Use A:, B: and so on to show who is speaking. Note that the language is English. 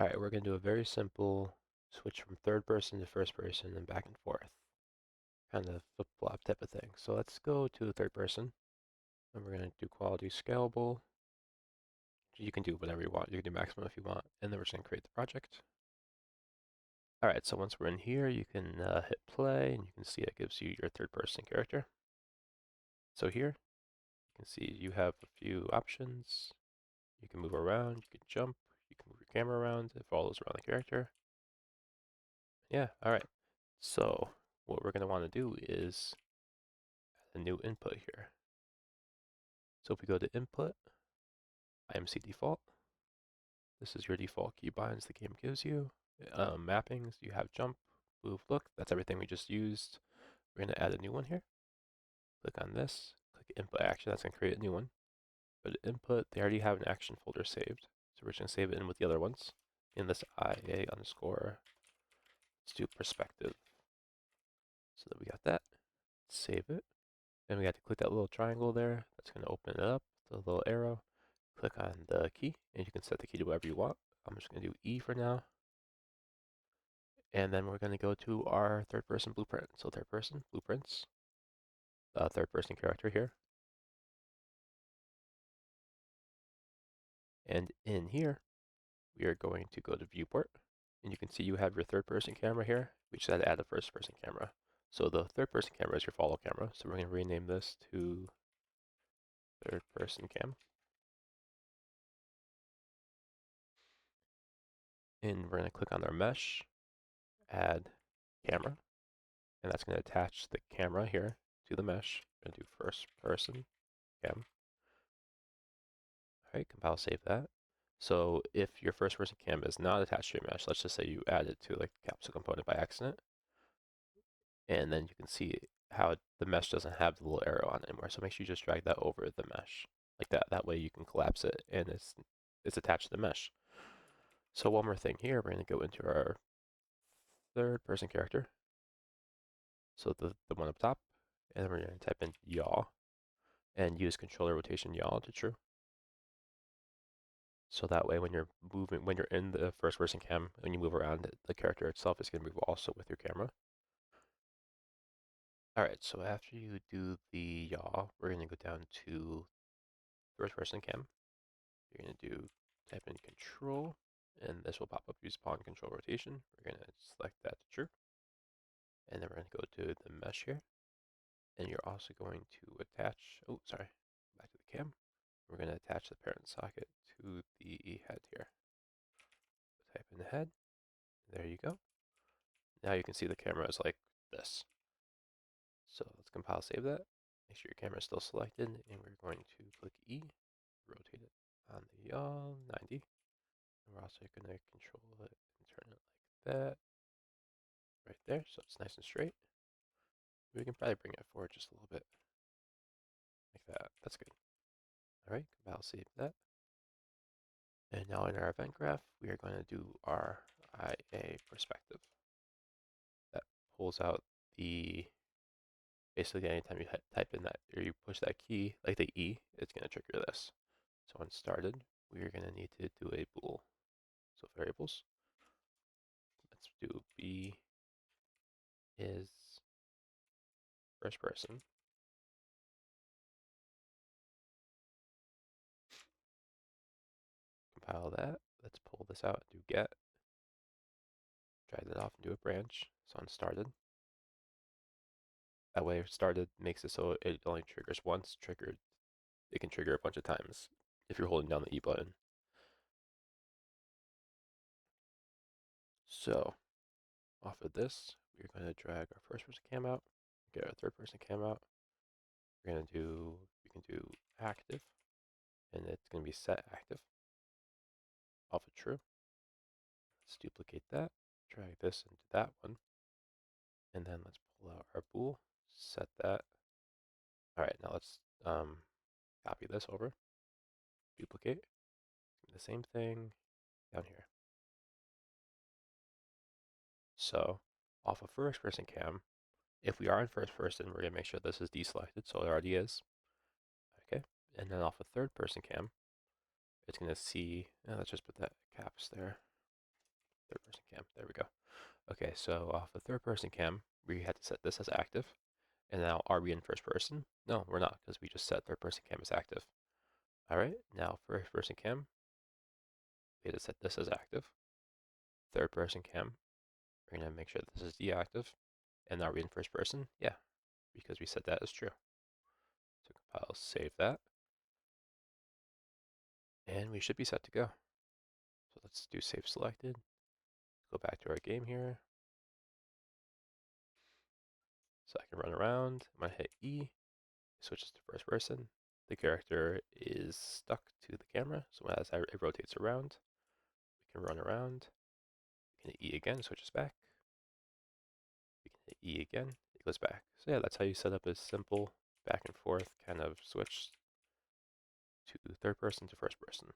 A: All right, we're going to do a very simple switch from third person to first person and back and forth, kind of flip-flop type of thing. So let's go to third person, and we're going to do quality scalable. You can do whatever you want. You can do maximum if you want, and then we're just going to create the project. All right, so once we're in here, you can hit play, and you can see it gives you your third person character. So here, you can see you have a few options. You can move around, you can jump, you can move your camera around. It follows around the character. Yeah, all right. So what we're going to want to do is add a new input here. So if we go to input, IMC default, this is your default keybinds the game gives you. Mappings, you have jump, move, look, that's everything we just used. We're going to add a new one here. Click on this, click input action, that's going to create a new one. But input, they already have an action folder saved. So we're just going to save it in with the other ones. In this IA underscore, let's do perspective. So that we got that. Save it. Then we got to click that little triangle there. That's going to open it up, the little arrow. Click on the key, and you can set the key to whatever you want. I'm just going to do E for now. And then we're going to go to our third person blueprint. So third person, blueprints, third person character here. And in here, we are going to go to viewport. And you can see you have your third person camera here. We just had to add a first person camera. So the third person camera is your follow camera. So we're going to rename this to third person cam. And we're going to click on our mesh, add camera. And that's going to attach the camera here to the mesh. We're going to do first person cam. All right, compile, save that. So if your first person cam is not attached to your mesh, let's just say you add it to like capsule component by accident, and then you can see how the mesh doesn't have the little arrow on it anymore. So make sure you just drag that over the mesh like that. That way you can collapse it and it's attached to the mesh. So one more thing here, we're going to go into our third person character. So the one up top, and then we're going to type in yaw and use controller rotation yaw to true. So that way when you're moving, when you're in the first person cam, when you move around, the character itself is going to move also with your camera. All right, so after you do the yaw, we're going to go down to first person cam. You're going to type in control, and this will pop up use pawn control rotation. We're going to select that to true. And then we're going to go to the mesh here. And you're also going to attach, oh, sorry, back to the cam. We're going to attach the parent socket to the head here. Type in the head. There you go. Now you can see the camera is like this. So let's compile, save that. Make sure your camera is still selected, and we're going to click E, rotate it on the 90. And we're also going to control it and turn it like that, right there, so it's nice and straight. We can probably bring it forward just a little bit, like that. That's good. All right, compile, save that. And now in our event graph, we are going to do our IA perspective. That pulls out the, basically anytime you type in that, or you push that key, like the E, it's going to trigger this. So when started, we are going to need to do a bool. So variables, let's do B is first person. Compile that. Let's pull this out and do get. Drag that off and do a branch. So on started. That way started makes it so it only triggers once. Triggered, it can trigger a bunch of times if you're holding down the E button. So off of this, we're going to drag our first person cam out, get our third person cam out. We're going to do, we can do active, and it's going to be set active off of true. Let's duplicate that, drag this into that one, and then let's pull out our bool, set that. All right, now let's copy this over, duplicate, the same thing down here. So off of first person cam, if we are in first person, we're going to make sure this is deselected, so it already is. Okay, and then off of third person cam, it's going to see, let's just put that caps there. cam. There we go. Okay, so off the third person cam, we had to set this as active. And now, are we in first person? No, we're not, because we just set third person cam as active. All right, now first person cam, we had to set this as active. Third person cam, we're gonna make sure this is deactive. And are we in first person? Yeah, because we set that as true. So compile, save that. And we should be set to go. So let's do save selected. Go back to our game here. So I can run around. I'm gonna hit E, switches to first person. The character is stuck to the camera, so as it rotates around, we can run around. We can hit E again, switches back. We can hit E again, it goes back. So yeah, that's how you set up a simple back and forth kind of switch to third person to first person.